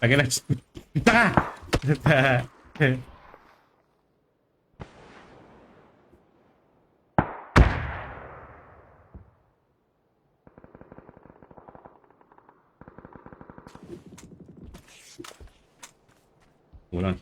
Lagi na. Kita ka! Ulan.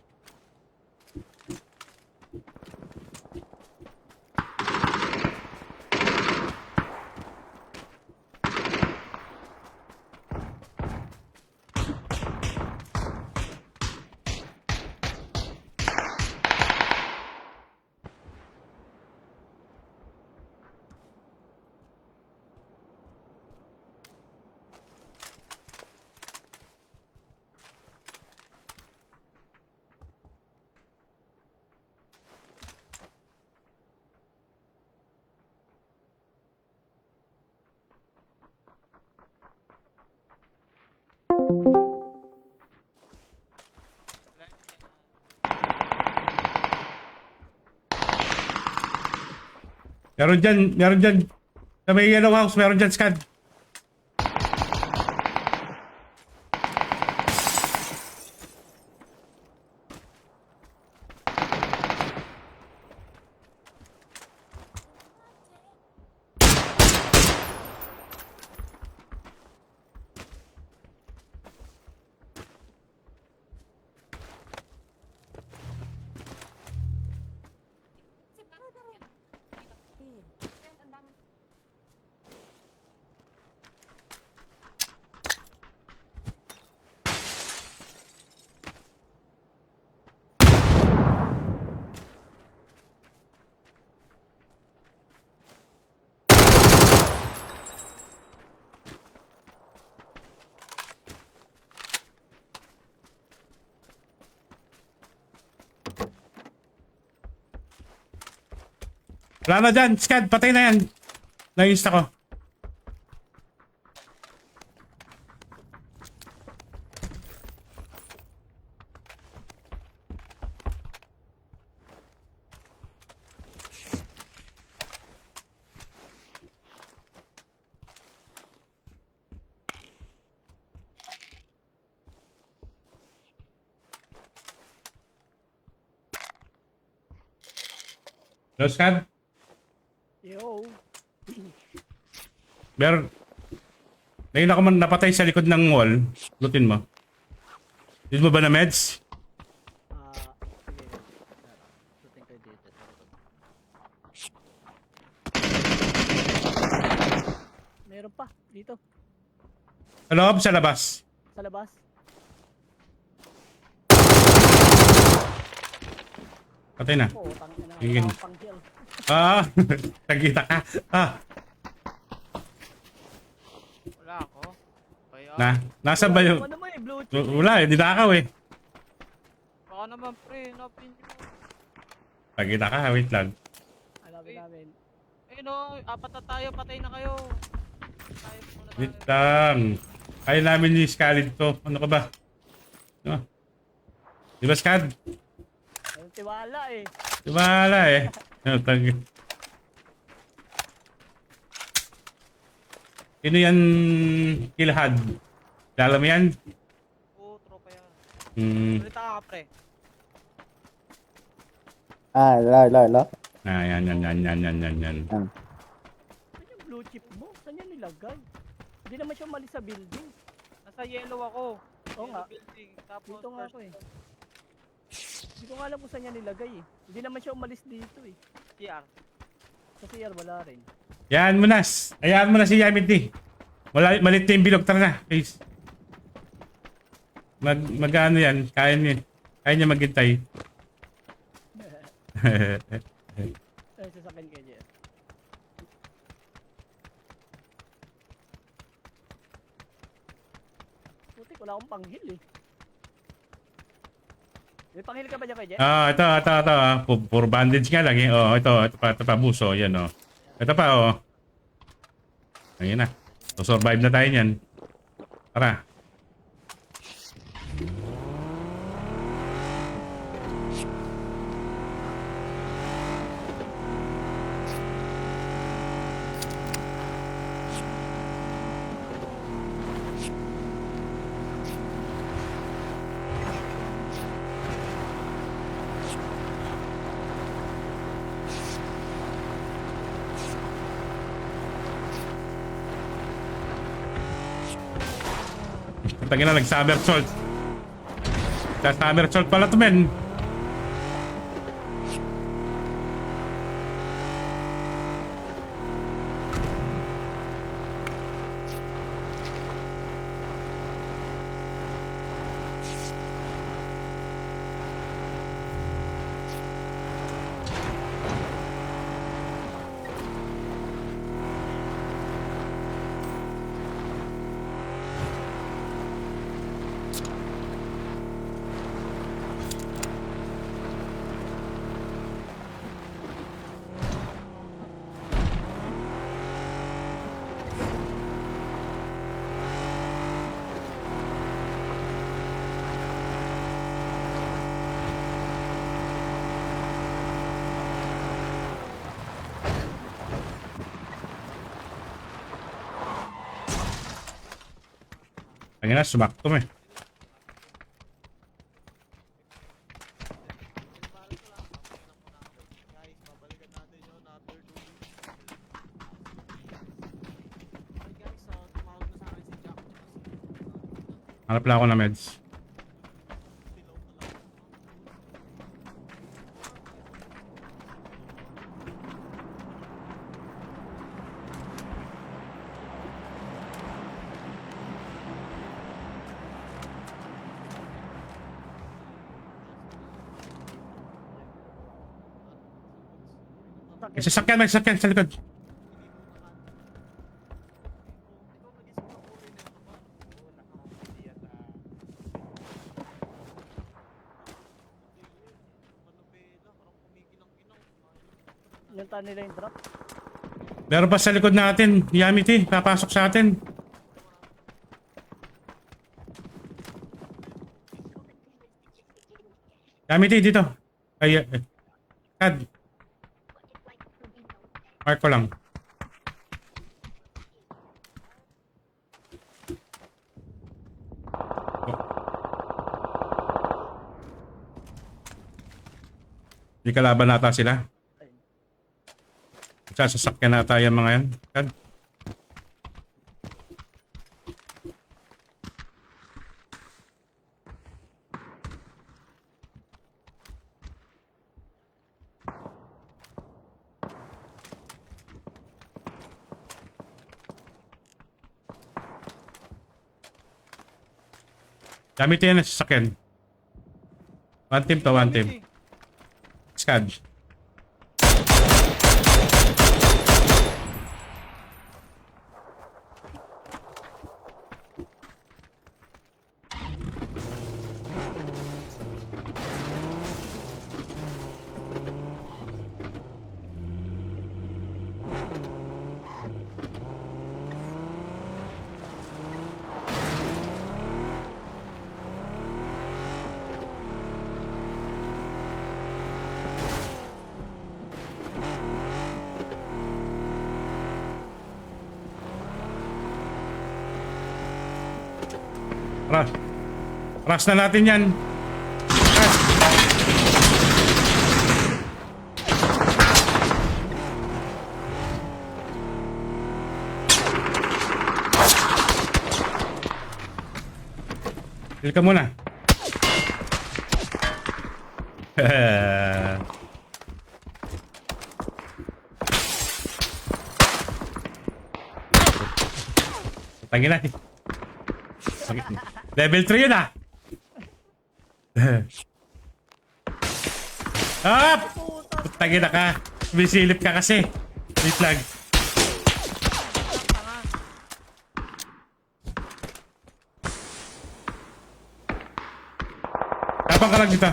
Meron dyan. Sa may yellow house, meron dyan, Scad. Wala na dyan, Scad. Patay na yan. Na-insta ko. Hello, Scad? Yo. Meron. Ngayon ako man napatay sa likod ng wall. Lutin mo. Use mo ba na meds? Sige. Shooting kayo dito. Meron pa. Dito. Sa loob, sa labas. Sa labas. Patay na. Oo, tangin na. Hingin. Pang-heal. Ah, nagkita ka. Wala ako. Kaya, Nasa ba yung... Ano naman eh, blue chip. Wala eh, dinakaw eh. baka naman pre, napin nyo. Nagkita ka, wait lang. Hanapin namin. Eh no, apat na tayo, patay na kayo. Tayo muna tayo. Wait lang. Kaya namin yung Scalid to. Ano ka ba? Ano? Di ba, Scad? Ayun, tiwala eh. Wala eh. Ano, Sino yan kilhad? Lala mo yan? Oo, tropa yan. Hmm. Salita ka pre. Lo. Yan. Saan yung blue chip mo? Saan yan nilagay? Hindi naman siya umalis sa building. Nasa yellow ako. Oo nga. Yellow building. Tapos Dito nga first ako eh. Hindi ko nga alam kung saan yan nilagay eh. Hindi naman siya umalis dito eh. CR. Sa CR wala rin. Yan mo nas. Ayaan mo na si Yamit. Malit na yung bilog. Tara na. Please. Mag-ano yan. Kaya niya maghintay. Ay, sasakyan kayo dyan. Putik, wala akong panghil eh. May panghil ka ba dyan kayo dyan? Ito. Puro bandage nga lang eh. Oh, ito pa buso. Yan oh. Ito pa oh. Ayun na. So survive na tayo niyan. Tara. Tangina, nag-somersault. Somersault pala to, men. Tangina, sumakto eh. Guys, babalikan natin yun after 2 weeks. Okay guys, so tumawag na sa akin si Jack. Hanap lang ako na meds. May sasakyan sa likod. Inuntahan nila yung drop. Meron pa sa likod natin. Yamiti, papasok sa atin. Yamiti, dito. Ay, Kad. Mark ko lang. Hindi kalaban nata sila. Sasakyan nata yung mga yan. Kad. Gamitin yan sa sasakyan. One team to one team. Scad. Rush. Rush na natin yan. Rush. Heal ka muna. Tangin na. Level 3 yun ah. Up! Tangin na ka. Bisilip ka kasi. Wait lang. Tapang ka lang dito.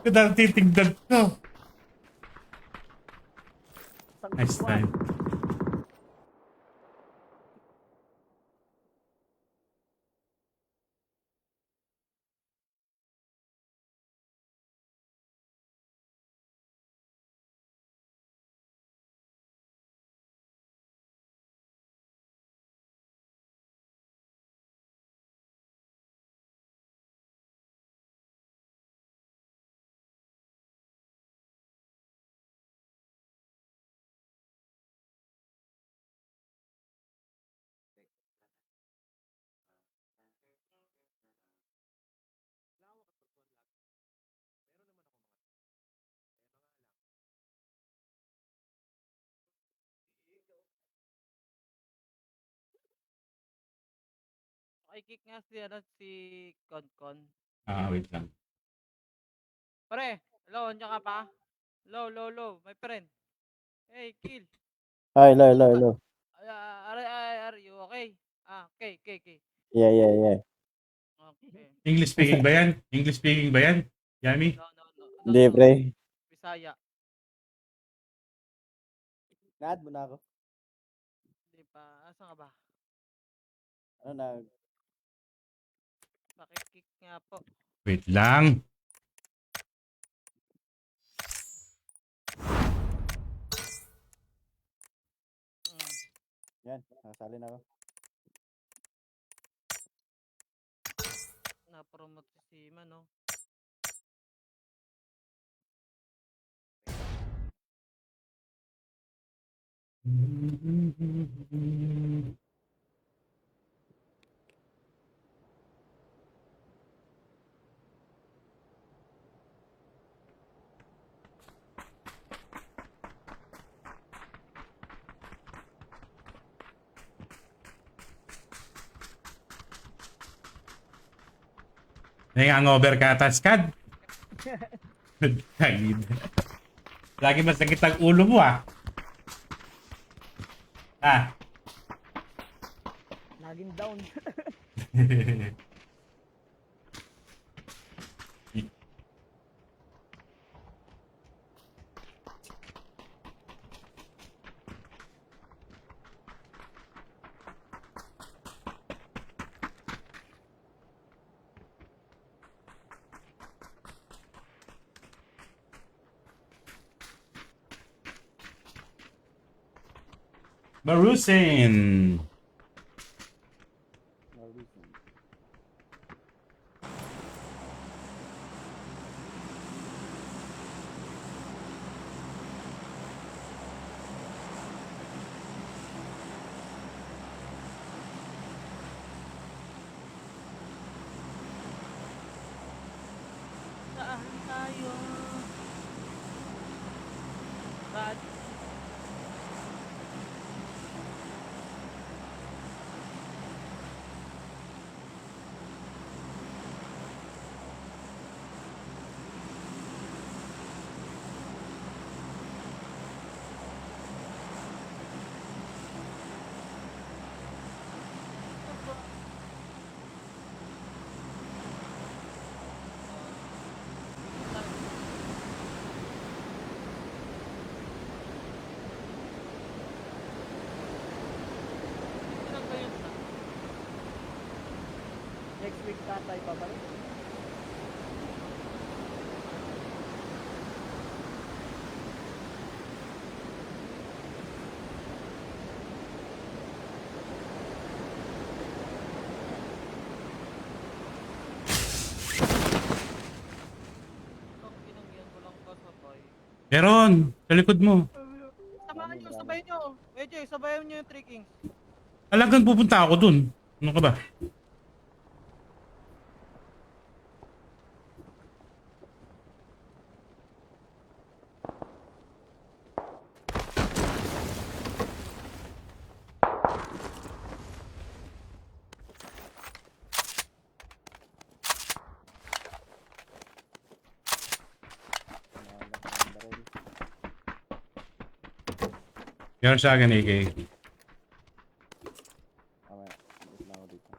Titignan ko. Isang Nice squad. time. I-kick nga si, ano, si Konkon. Wait lang. Pre, hello, andiyan ka pa? Low, my friend. Hey, kill. Hi, hello. Are you okay? Okay. Yeah. Okay. English speaking ba yan? English speaking ba yan? Yami? Hindi, No. pre. Bisaya. Na-add mo na ako. Hindi pa. Asan ka ba? Ano na? Pakikick nga po. Wait lang. Mm. Yan, nakasali na ako. Na-promote si Seaman, no? Hangover ka, Taskad? Kagid. Lagi masakit ang ulo mo, ah. Ah. Laging down. Marusin. Saan tayo? Saan? Saan ba yun sa? Next week tatay babalik. Ang kinangyan ko lang kasabay. Meron. Sa likod mo. Samahan nyo, sabayan nyo. AJ, sabayan nyo yung 3 Kings. Talagang pupunta ako dun. Ano ka ba? Meron sa akin, AK. Mamaya, wait lang ako dito.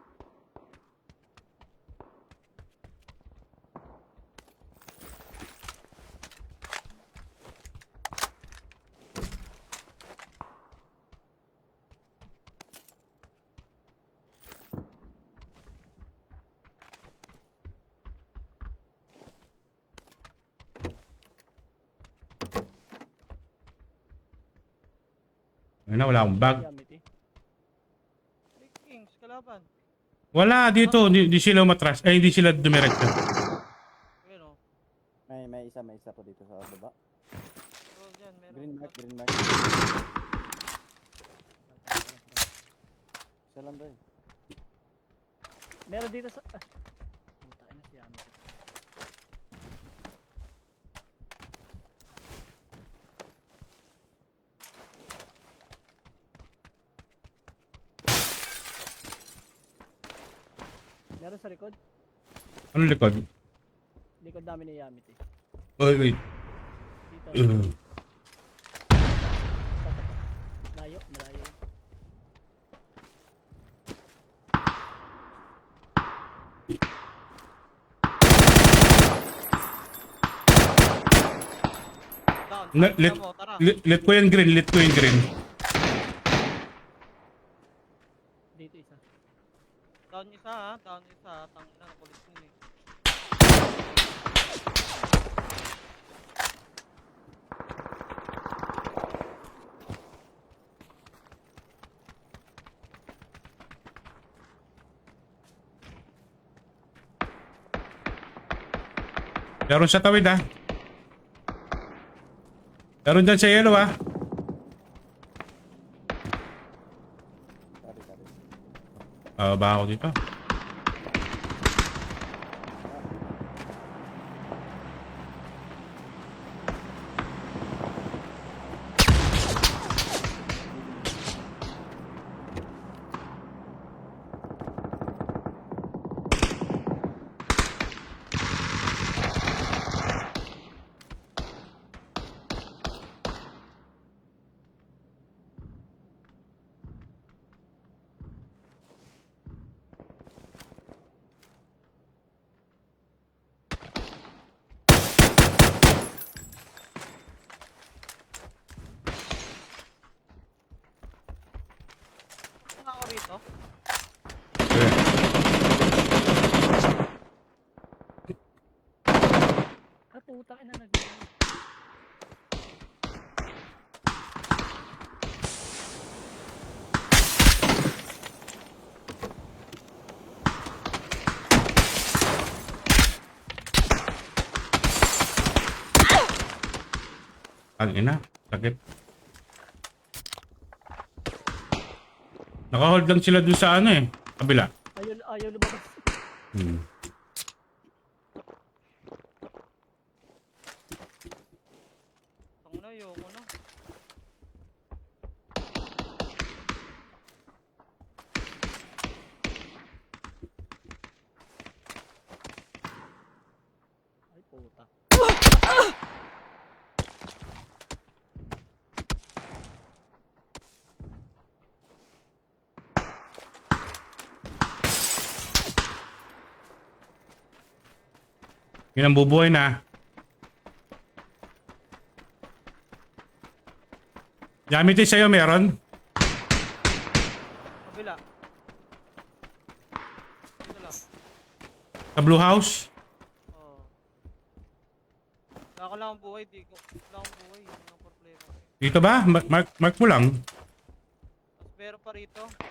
Ayun na, wala akong bag. Yamit eh. Hey, Kings, kalaban. Wala dito, di sila umatras. Ay, hindi sila dumiretso. Ayun o. May isa po dito sa baba. Oh, dyan, meron. Green mark. Isa lang doon. Meron dito sa... Puta na si Yamit. Meron sa likod. Ano likod? Likod namin ni Yamit eh. Oy, wait. Dito. Uh, Malayo, malayo. Down. Na- Tara let- mo, tara. let ko yung green, let ko yung green. Dito isa. Down isa ha. Down isa. Tangina, nakulit yun eh. Meron sa tawid ah. Meron dyan sa yellow ah. Sorry. Ba ako dito? Ano ako rito? Ah, puta ka na nag... Ang ina, sakit. Nakahold lang sila dun sa ano eh. Kabila. Ayaw lumabas. Hmm. Tangina, ayoko na. Ay, puta. Yun ang bubuhay na. Gamit din sa'yo meron? Kabila. Dito lang. Sa blue house? Oo. Wala ko lang ang buhay, di ko. Wala akong buhay, yun ang problema. Dito ba? Mark mo lang. Mas meron pa rito. Dito.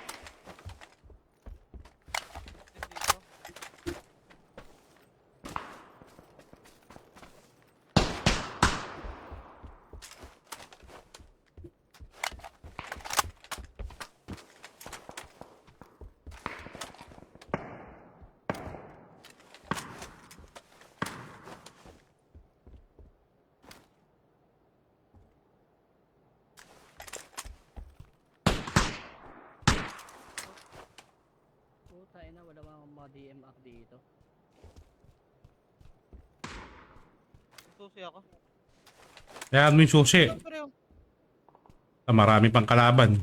Puta ina, wala mga DMR dito. Susi ako. Kaya mo yung susi. Siyempre yung Marami pang kalaban.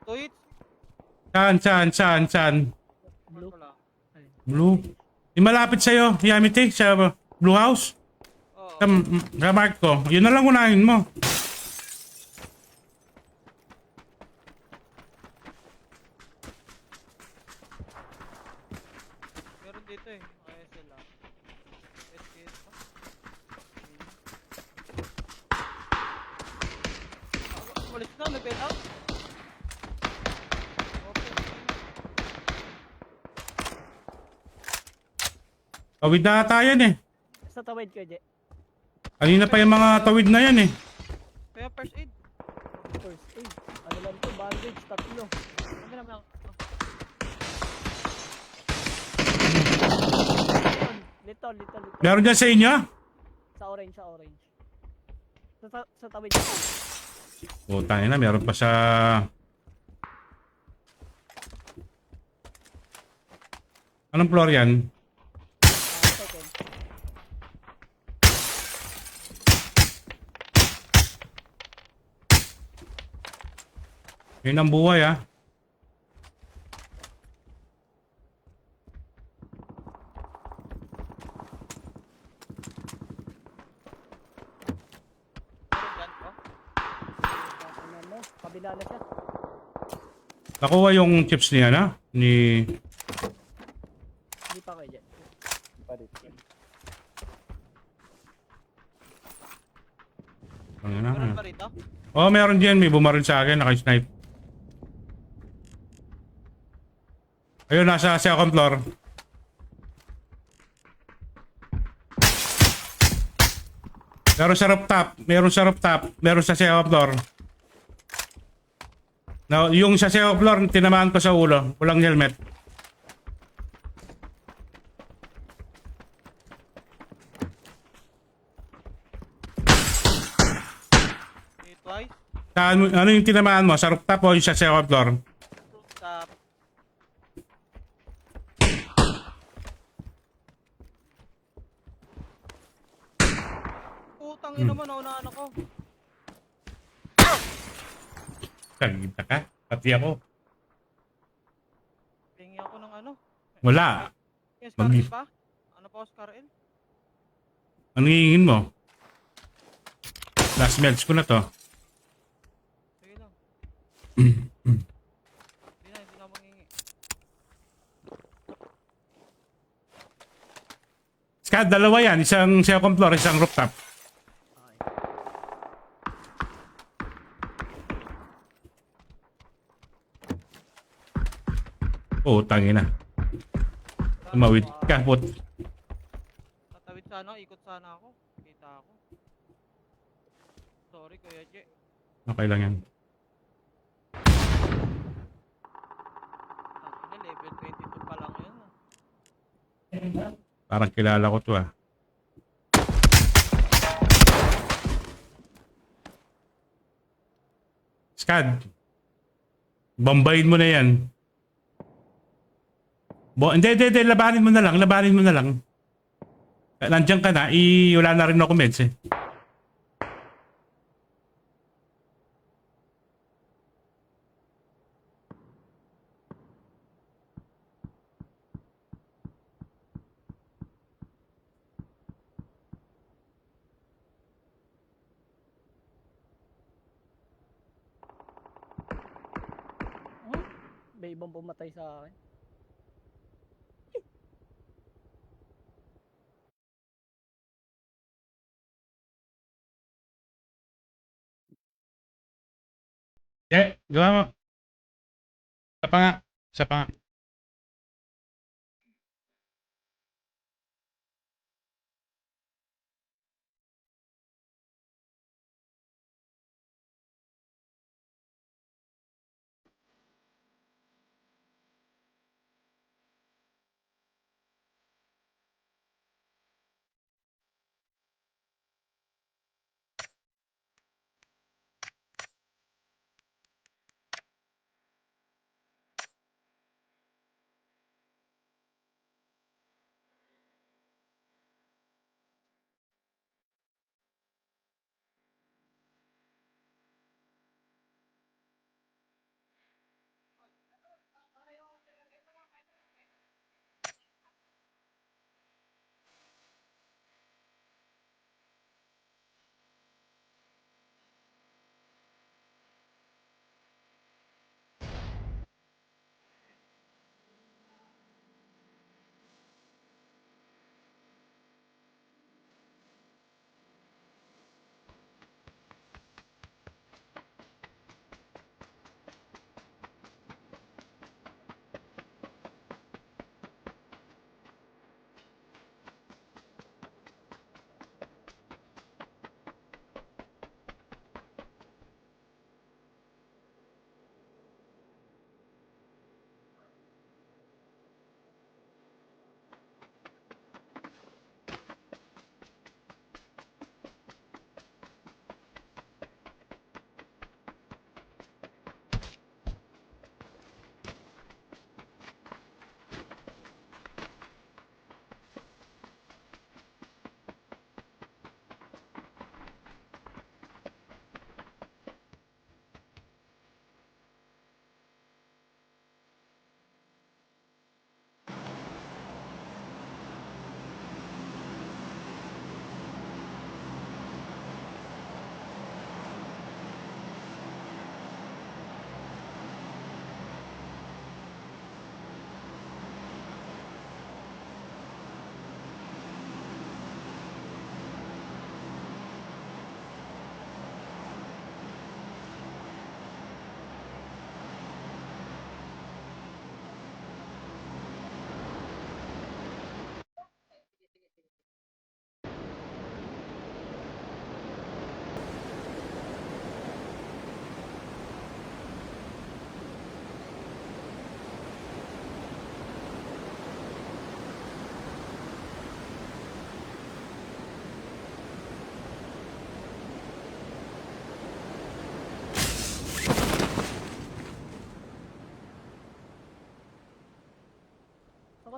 tweet. Saan? Blue. Wala. Ay, Blue. Yung malapit sa'yo, Yamite, sa blue house. Oo. Sa mark ko. Yun na lang unahin mo. Meron dito eh. ISL ah. SKS pa. Tawid na ata yan eh. Sa tawid ko, Je. Kanina pa yung mga tawid na yan eh. Kaya first aid. First aid. Ano lang to, bandage, 3. Ano naman ako? Little. Meron dyan sa inyo? Sa orange. Sa tawid. Putang ina, meron pa sa... Anong floor yan? Second. Yun ang buhay ah. Meron dyan ko? Ano mo? Kabila na siya. Nakuha yung chips niya na? Ni... Hindi pa kayo, Je. Pa dito. Ano na? Meron pa rito? Oh, meron dyan. May bumaril sa akin. Naka-snipe. Ayun, nasa second floor. Meron sa rooftop. Meron sa second floor. Now, yung sa second floor, tinamaan ko sa ulo. Walang helmet. Hit twice. Ano yung tinamaan mo? Sa rooftop o yung sa second floor? Rooftop. Putang ina mo, naunahan ako. Kagita ka? Pati ako. Tingi ako ng ano. Wala. Yung Scar L pa? Ano pa ako Scar L? Ano hihingin mo? Last meds ko na to. Sige lang. Hindi na mangingi. Scott, dalawa yan. Isang second floor, isang rooftop. Okay. Oh, tangina. Tumawid ka, put. Tatawid sana, ikot sana ako. Kita ako. Sorry, Kuya J. Okay lang yan. Tangina, level 22 pa lang yun. Parang kilala ko to ah. Scad. Bombayin mo na yan. Hindi. Labanin mo na lang. Nandiyan ka na. Wala na rin ako meds eh. May ibang pumatay sa akin. Gawa mo. Isa pa nga. Isa pa nga.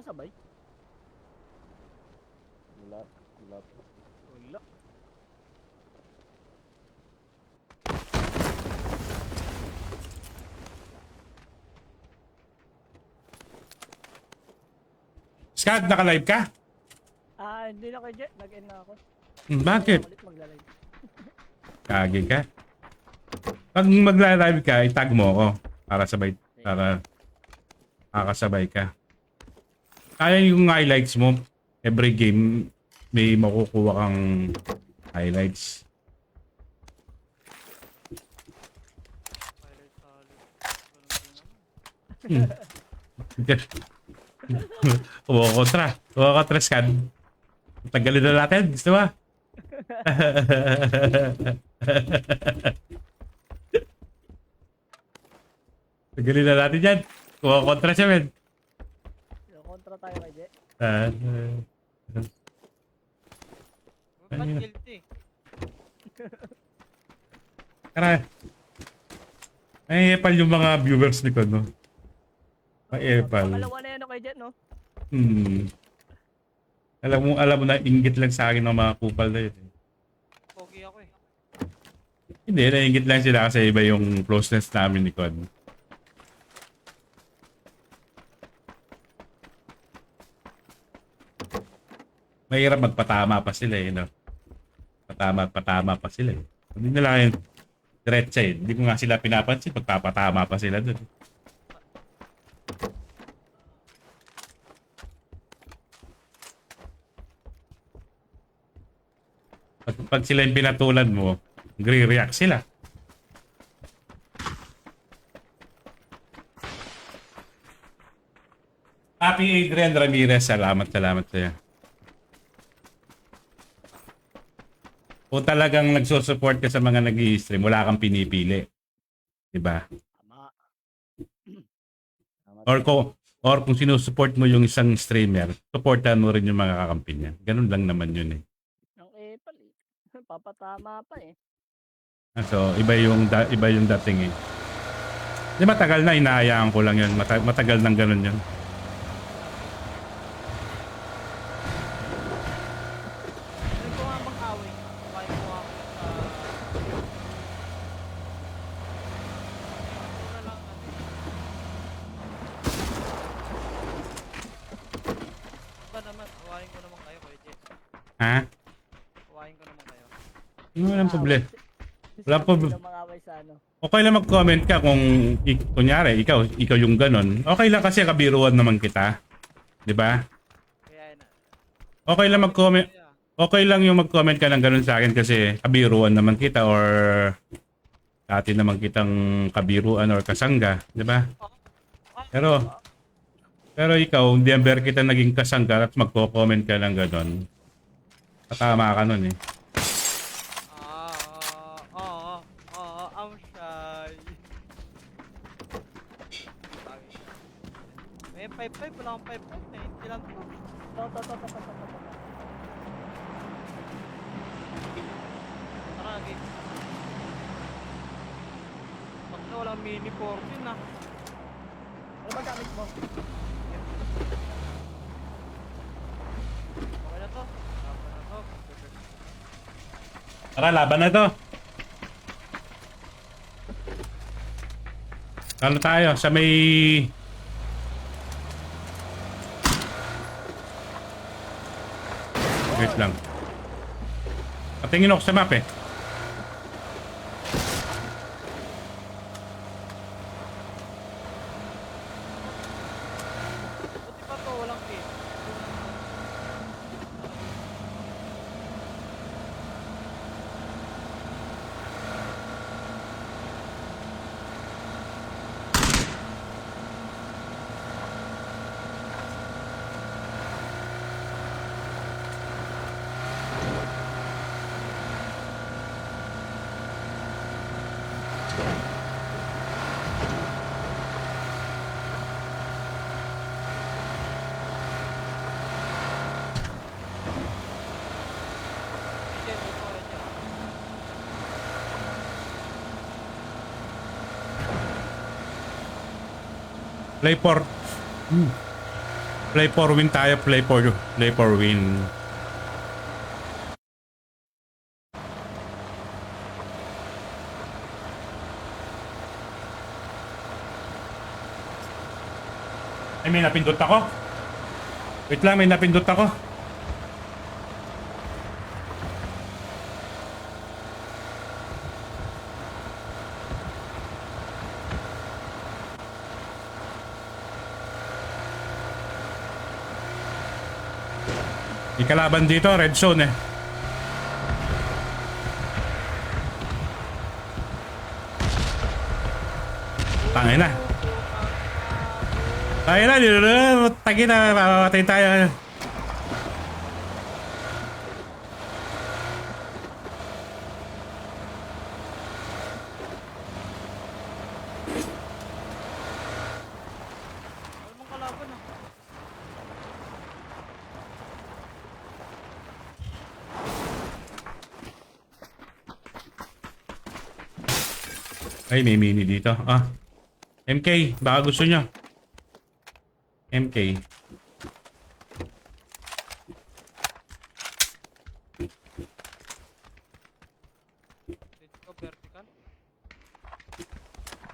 kasabay? Wala. Wala. Wala. Scott, naka-live ka? Hindi na kay Jet. Nag-end na ako. Bakit? Ulit magla-live. Kagi ka? Pag magla-live ka, itag mo ako para sabay, para makakasabay ka. Kaya yung highlights mo, every game may makukuha kang highlights. Pilot solid. Ganun din naman. Kumakontra, Scott. Tagalin na natin, gusto ba? Tagalin na natin yan. Kumakontra siya, men. Kontra tayo kay Jet. Ba't Ayun. guilty? Tara. Ay, epal yung mga viewers ni ko, no? Ay, epal. Pangalawa na yan kay Jet, no? Alam mo na, inggit lang sa akin ng mga kupal na yun. Pogi ako eh. Hindi, nainggit lang sila kasi iba yung closeness namin ni Con. Mahirap magpatama pa sila eh, no? Patama pa sila eh. Hindi nila yung diretsa eh. Hindi ko nga sila pinapansin, magpapatama pa sila dun. Pag sila yung pinatulan mo, nagre-react sila. Happy Adrian Ramirez, salamat sa'yo. Kung talagang nagsusupport ka sa mga nag-i-stream, wala kang pinipili. Diba? Tama. Tama. Or kung sinusupport mo yung isang streamer, supportan mo rin yung mga kakampi niya. Ganun lang naman yun eh. Ang epal eh. Papatama pa eh. So, iba yung dating eh. Di matagal na, inahayaan ko lang yun. Matagal nang ganun yun. Ano ko nga mag-away? Kain ko nga ako sa... Ano na lang natin. Ba naman, awayin ko naman kayo, Kuya Jet. Ha? Awayin ko naman kayo. Walang problema. Wala po. Sila mangaway sa ano. Okay lang mag-comment ka kung kunyari ikaw yung ganon. Okay lang kasi kabiruan naman kita. 'Di ba? Kaya na. Okay lang mag-comment. Okay lang yung mag-comment ka ng ganon sa akin kasi kabiruan naman kita or dati naman kitang kabiruan or kasangga, 'di ba? Pero ikaw, hindi ever kita naging kasangga at magko-comment ka ng ganon. Patama ka nun eh. I'm shy. May 5-5, wala akong 5-5 eh. Hindi lang to. To. Tara, game. Pag na walang mini 14 ah. Ano ba gamit mo? Okay na to. Laban na to. Tara, laban na to. Ano tayo? Sa may... Wait lang. Patingin ako sa map eh. Buti pa to, walang game. Jet, dito ka dyan. Play for... Play for win tayo, play for win. Ay, may napindot ako. Wait lang, may napindot ako. May kalaban dito, red zone eh. Tangin na. Tangin na, tangin na, mamamatay tayo. Ano mong kalaban ah? Ay, may mini dito. Ah. MK, baka gusto nyo. MK. Dito ko vertical.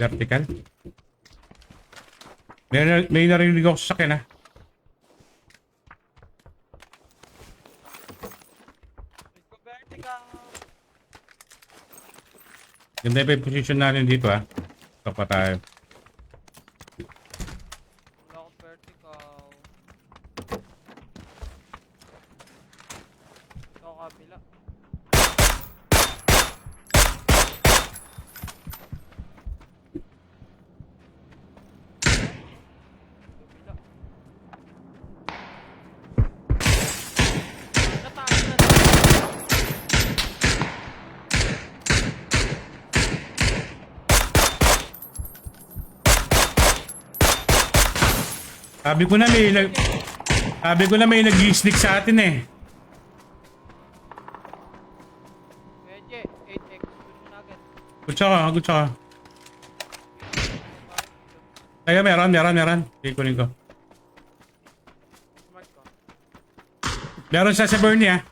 Vertical. May narinig ako sa akin, ha. Dito ko vertical. Ganda pa yung position natin dito, ha. Ito pa tayo. Wala akong vertical. Ito ako kabila. Kabila. Nataas na. Sabi ko na may nag-sneak sa atin, eh. Medyo 8x. Gusto mo na agad. Gutsa ka. Kaya meron. Kunin ko. Smart ko. Meron sa Bernie, ha.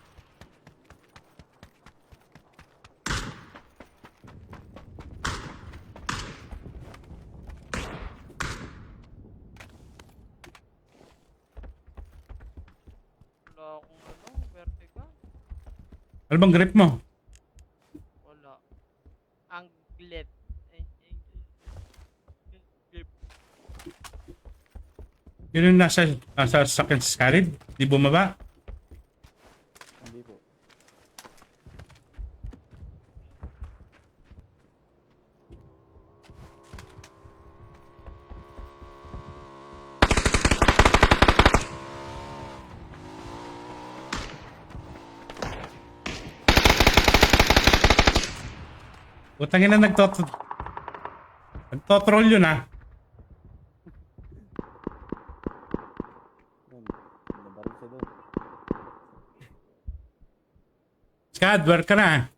Wala akong vertical. Ano bang grip mo? Wala. Anglet. Grip. Yun yung nasa second scarred? Di bumaba? Hindi po. Utangin na nagtotroll yun, ha. Yun. Nabaril siya doon. Scad, where ka na?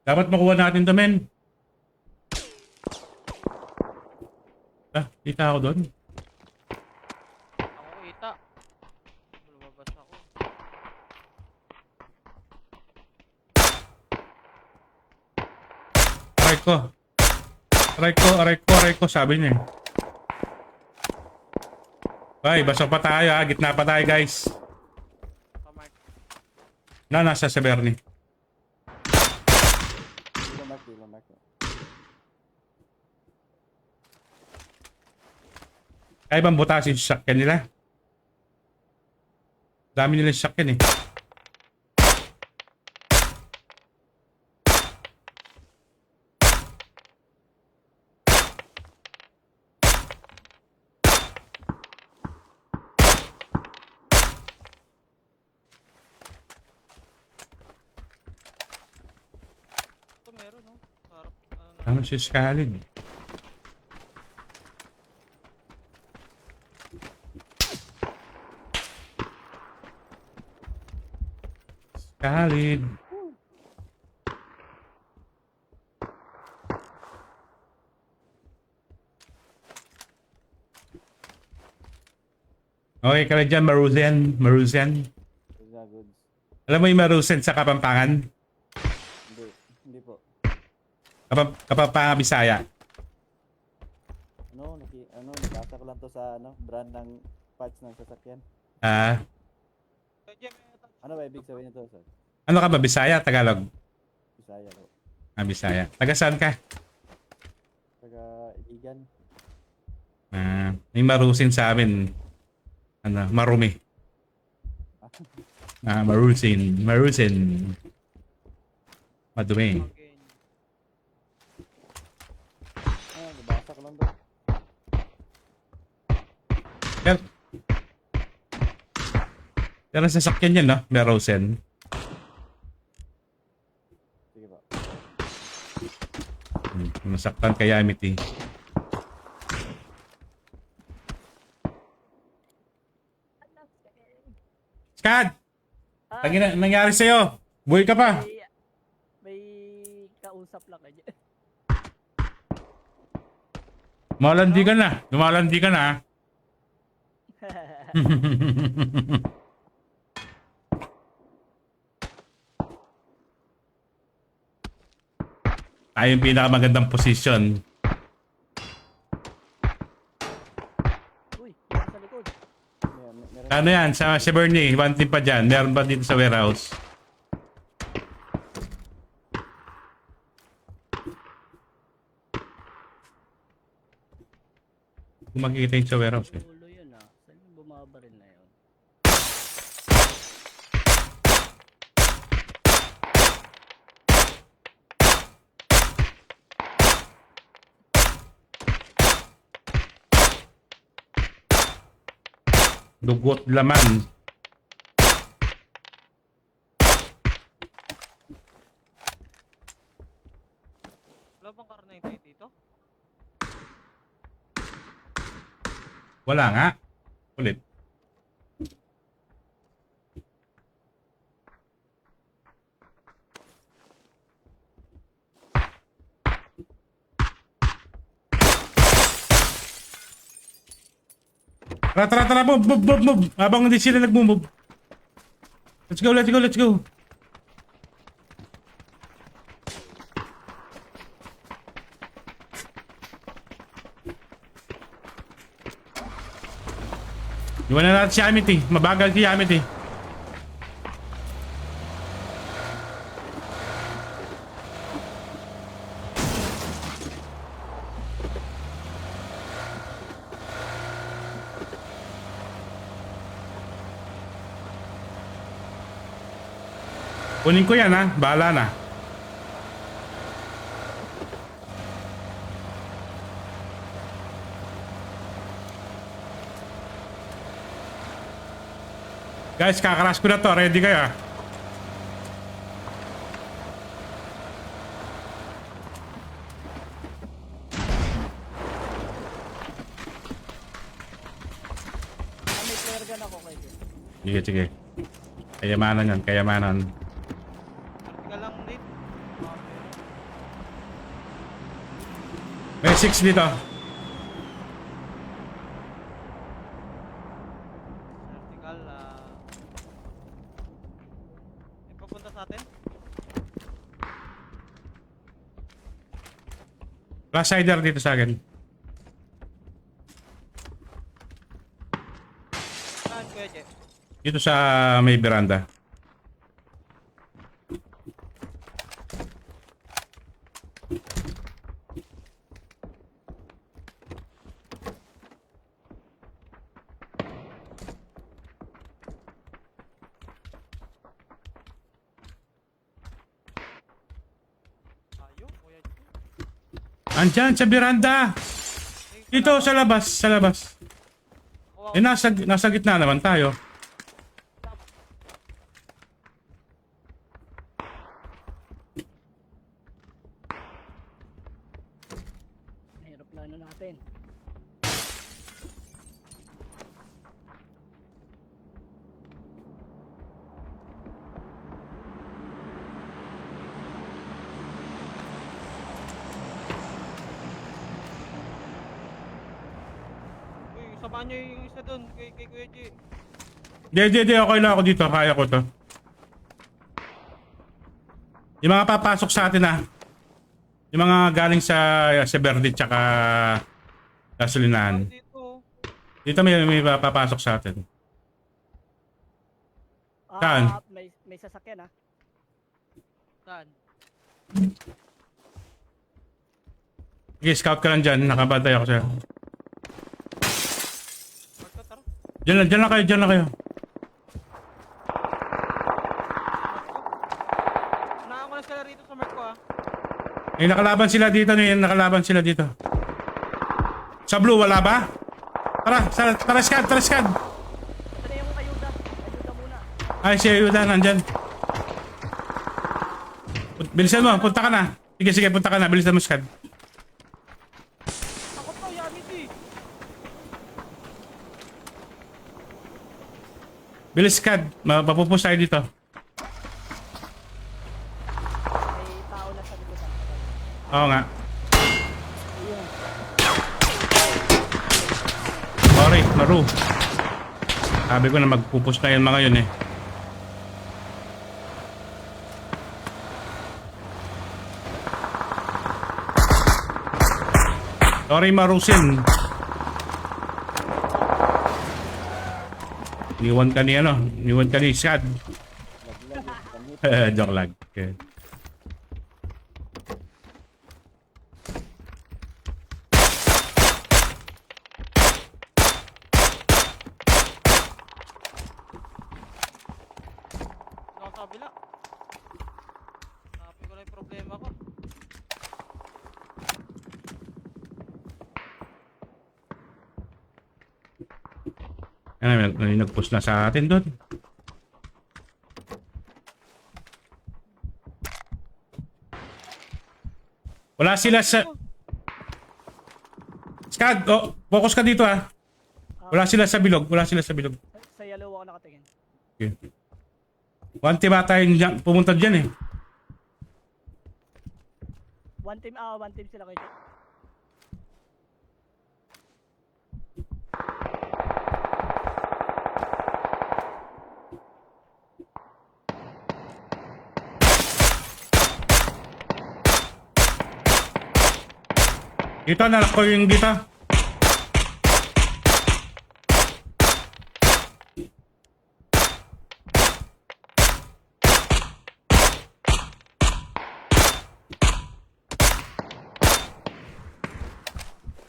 Dapat makuha natin to, men. Ah, kita ako doon. Ako kita. Lumabas ako. Aray ko, sabi niya. Ay, basta pa tayo, ha. Gitna pa tayo, guys. Kamark. Nasa sa Bernie. Dilo mark. Kaya bang butasin yung sakyan nila? Dami nila yung sakyan, eh. Ito meron, no? Sarap. Ano si Skalin? Skalin. Okay ka na dyan, Maruzen. Maruzen. Good nga, goods. Alam mo yung Maruzen sa Kapampangan? Hindi. Hindi po. Kapampangan, Bisaya. Nabasa ko lang to sa brand ng parts ng sasakyan. Ah, Ano ba ibig sabihin nito, sir? ano ka ba, Bisaya, Tagalog? Bisaya po. Ah, Bisaya. Taga saan ka? Taga Iligan. Ah, may Maruzen sa amin. Ano, marumi. Ah, Maruzen. Maruzen. Madumi. Okay. Nabasa ko lang to. Pero sa sasakyan yan, no? Maruzen. Sige po. Nasaktan kay Amity. Scad! Tangina, nangyari sa'yo? Buhay ka pa? May kausap lang kayo. Malandi ka na. Lumalandi ka na. Tayo yung pinakamagandang posisyon. Uy, yan sa likod. Meron Ano yan? Sa Bernie, one team pa dyan. Meron ba dito sa warehouse? Kung makikita yun sa warehouse eh. Ulo yun ah. Saan yung bumabaril na yun? Dugot laman. Wala bang Kar-98 dito? Wala nga. Ulit. Tara, tara, tara. Move, move, move, move. Habang hindi sila nag-move. Let's go, let's go, let's go. Iwan na natin si Amity. Mabagal si Amity. Kunin ko yan ha. Bahala na. Guys, kakarash ko na to. Ready kayo ah. May flare gun ako kayo. Sige, sige. Kayamanan yan, kayamanan. Ka lang ulit. May 6 dito. Vertical. May papunta sa atin? Last sider dito sa akin. Saan, Kuya Jeff? Dito sa may veranda. Tayo, Kuya Jeff. Andyan sa veranda. Dito sa labas, sa labas. Kuha Eh nasa gitna naman tayo. Aeroplano natin. Uy, samahan nyo yung isa ka dun kay Kuya G. Di, okay lang ako dito. Kaya ko to. Yung mga papasok sa atin yung mga galing sa Verde tsaka gasolinahan. Dito. Dito may papasok sa atin. Saan? May sasakyan Saan? Sige, scout ka lang dyan. Nakabantay ako sa'yo. Marco, tara. Dyan lang kayo. Unahan ko na sila rito sa Marco Nakalaban sila dito. Sa blue, wala ba? Tara, scan. Ito na yung ayuda muna. Ay, si Ayuda, nandyan. Bilisan mo, punta ka na. Sige, punta ka na. Bilisan mo, scan. Ako to, Yamiti. Bilis, scan. Mapupus tayo dito. May tao na sa likod. Oo nga. Sorry, Maru. Sabi ko na magpupus na yan mga yun eh. Sorry, Marusin. Niwan ka ni Sad. Joke lang. Okay. Ako sa kabila. Sabi ko na yung problema ko. May nag-push na sa atin doon. Wala sila sa... Scad, focus ka dito Wala sila sa bilog. Sa yellow ako nakatingin. Okay. One team ata yung pumunta dyan eh. One team sila kayo. Dito, nalak ko yung dito.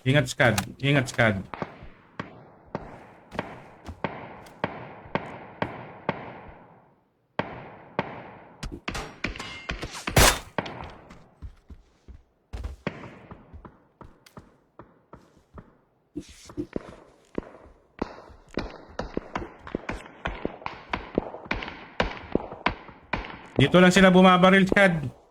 Ingat, Scad. Dito lang sila bumabaril, Scad.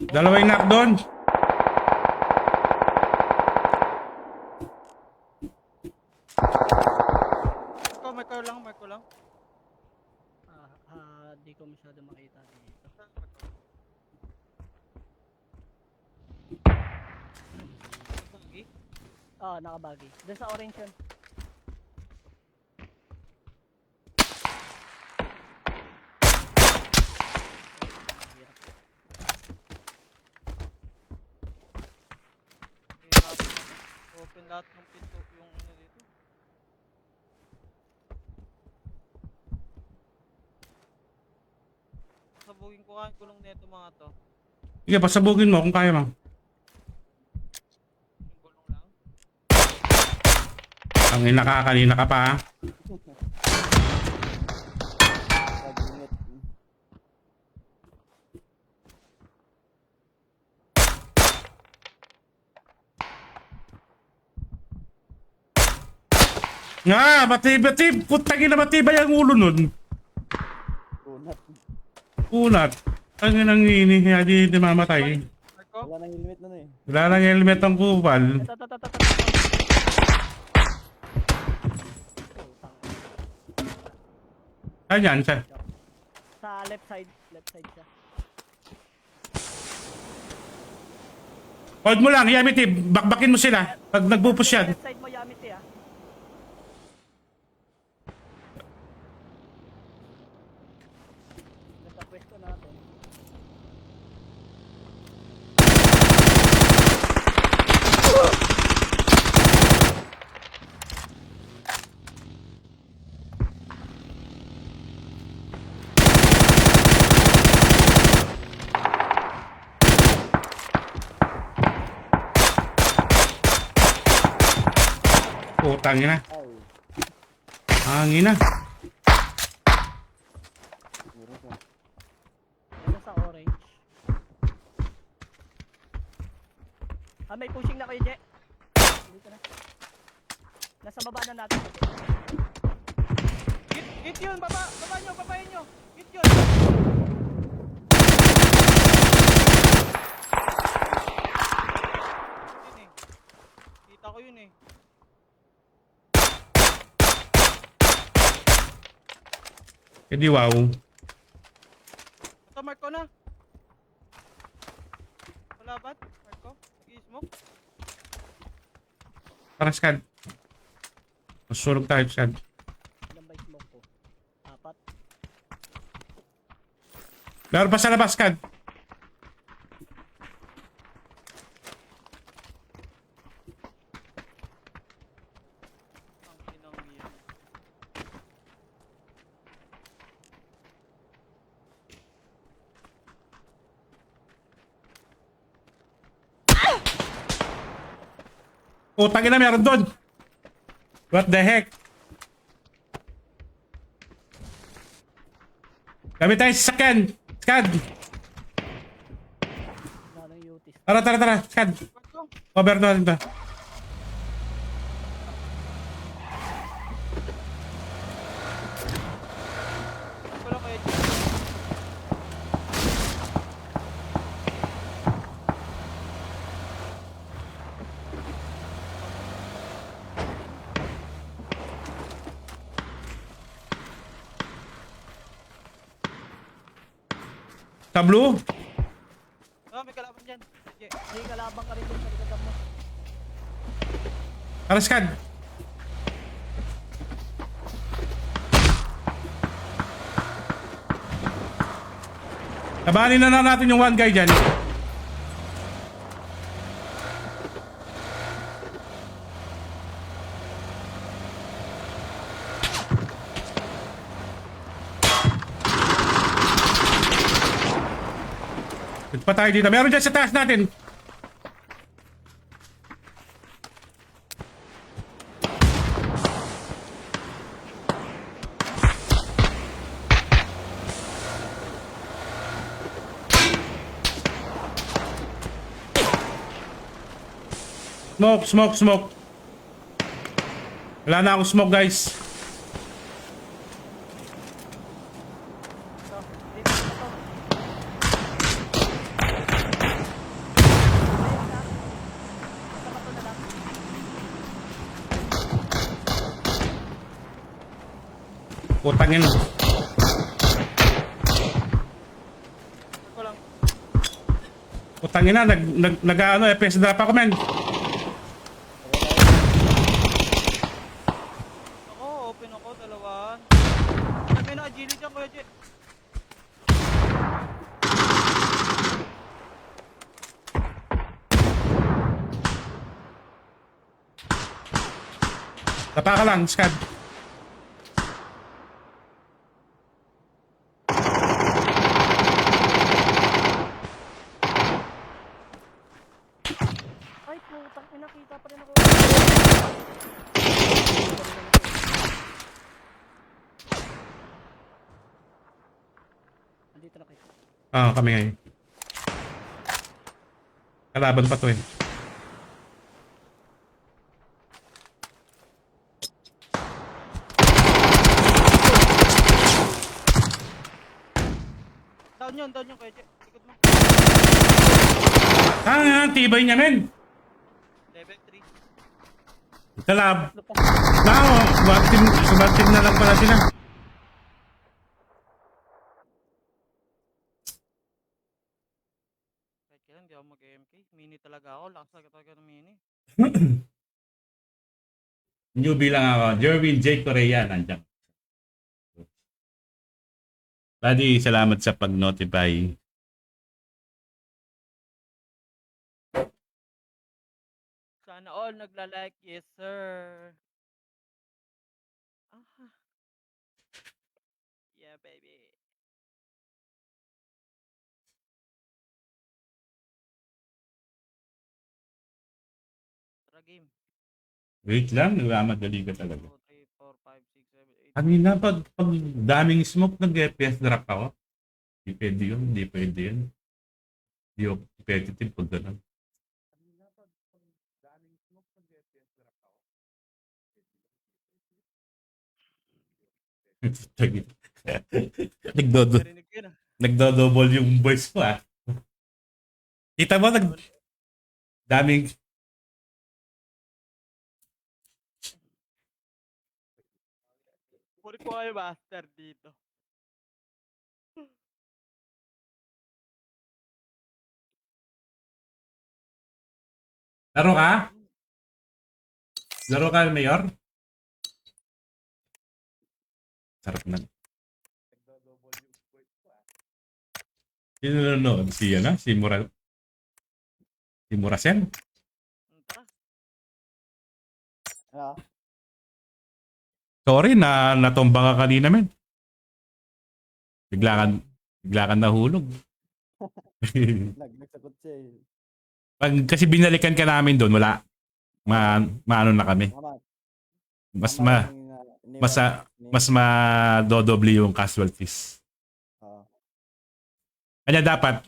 Dalawa yung knock doon. Marco lang. Di ko masyado makita dito. Bagi? Nakabagi. Doon sa orange yun. Open lahat ng pinto yung ano dito. Sabugin ko kaya gulong neto mga to. Sige, pasabugin mo kung kaya mo. Yung gulong lang. Ang kanina ka pa Pag-init. Batib. Putangin na matibay ang ulo nun. Kunat. Unat. Ang nang ini, hindi mamatay. Marco? Wala nang helmet na eh. Wala nang helmet ang kupal. Ito. Ayan siya. Sa left side siya. Hold mo lang, Yamiti. Bakbakin mo sila. Pag nagpupus yan. Left side mo, Yamite, ah. Nasa pwesto natin. Putang ina. Ay, Hangin na. siguro siya. Yan sa orange. May pushing na kayo, Je. Dito na. Nasa baba na natin. Hit yun, baba nyo, babayin nyo. Hit yun. Yun eh. Kita ko yun eh. Hindi wow. Ito, mark ko na. Wala ba? Mark ko? Nag-i-smoke? Para Scad. Masulog tayo, Scad. Ilan ba yung smoke ko? 4. Meron pa sa labas, Scad. Ang inang yan. Putang ina, meron doon. What the heck? Gamit tayo sa sasakyan. Scad. Na ng Utis. Tara. Scad. Mark ko? Cover natin to. Mark ko lang kayo. Sa blue. Oh, may kalaban dyan. Sige. May kalabang ka rin dun sa likod mo. Tara, Scad. Labanin na natin yung one guy dyan. Hit pa tayo dito. Meron dyan sa taas natin. Smoke. Wala na akong smoke, guys. Ito. Dito. Ito. Ayun na. Nasa bato na lang. Putangin. Mark ko lang. Putangin na. Nag-ano, FPS drop ako, men. Ako, open ako, dalawa. May na-agility dyan, Kuya Je. Tapa ka lang, Scad. Ay, putang ina, kita pa rin ako. Andito na kayo. Kami ngayon. Kalaban pa to eh. Down yun, Kuya Je. Likod mo. Ang tibay niya, men. Level 3. Kalab. Lupa. Subat team na lang pala sila. lang, hindi ako mag-MK. Mini talaga ako, lakas talaga ng mini. Newbie lang ako. Jerwin J. Correa, nandiyan. Buddy, salamat sa pag-notify. Sana all nagla-like, yes sir. Ah, yeah baby. Tara game. Wait lang, nagmamadali ka talaga. 2, 3, 4, 5, 6, 7, 8. Kanina pag daming smoke, nag-FPS drop ako. Hindi pwede yun, hindi pwede yun. Hindi ako competitive pag gano'n. Kanina pag daming smoke, nag-FPS drop ako. Nagdodo, Narinig yun ah. nagdo-double yung voice ko ah. Kita mo, daming, Kunin ko kayo master dito. laro ka? Laro ka, Mayor? Sarap na. Sino nanonood? Si, ano? Si Murasen? Tara. Ah, Sorry na natumba ka kanina, men. Bigla ka nahulog. nagsagot siya eh. Kasi binalikan ka namin doon, wala. Maano na kami. Tama. Mas Tama ma yung, iniwan mas ni- mas madodoble yung casualties. Oo. Kanya dapat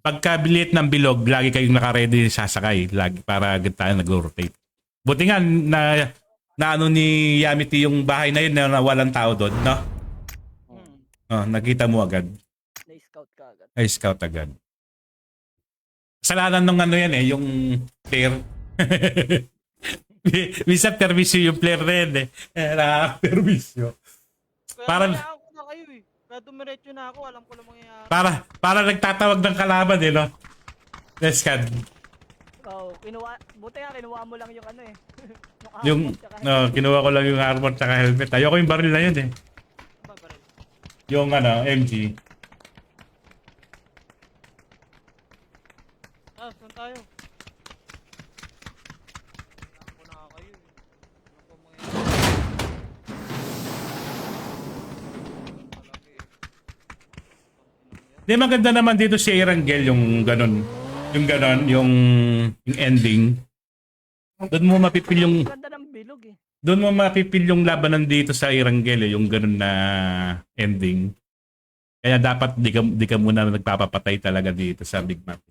pagka bilit ng bilog, lagi kayong naka-ready sasakay, lagi para agad tayo nag-rotate. Buti nga na ano ni Yamiti yung bahay na yun na walang tao doon, no? Oh, nakita mo agad. Na-scout ka agad. Ay, scout agad. Kasalanan nung ano yan eh, yung player. Minsan permisyo yung player na yan eh. Nakaka-permisyo. Kaya Parang- hayaan ko na kayo eh. Kaya dumiretso na ako, alam ko lang mangyayari. Para nagtatawag ng kalaban eh, no? Let's can. Oh, buti nga kinuha mo lang yung ano eh. Yung, armor tsaka no, kinuha ko lang yung armor tsaka helmet. Ayoko yung baril na yun eh. Ba, baril? Yung ano, MG. Saan tayo? Hayaan ko na kayo eh. Ano po mangyayari? Malaki eh. Di maganda naman dito si Erangel yung ganun. Yung ganun, yung ending. Doon mo mapipil yung Ang ganda ng bilog eh. doon mo mapipil yung labanan dito sa Erangel eh, yung ganun na ending. Kaya dapat di ka muna nagpapapatay talaga dito sa big map.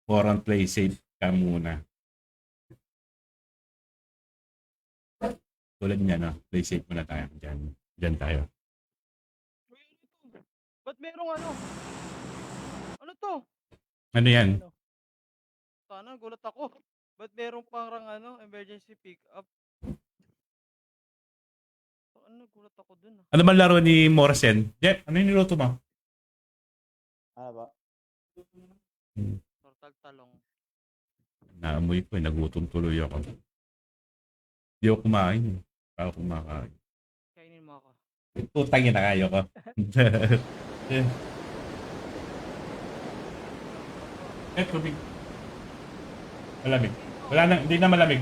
For on play safe ka muna. Tulad niya, no? Play safe muna tayo. Diyan tayo. Uy, ano to? Ba't merong ano? Ano to? Ano yan? Sana, gulat ako. Ba't merong parang ano, emergency pick up? Ano, gulat ako dun ah. Ano man laro ni Morrison? Jeff, ano yung niluto mo? Ano ba? Tortag talong. Naamoy ko eh. Nagutom tuloy ako. Hindi ako kumain eh. Ako kumakain. Kainin mo ako. Putang ina kayo ko. Eh, tubig. Malamig. Wala na, hindi na malamig.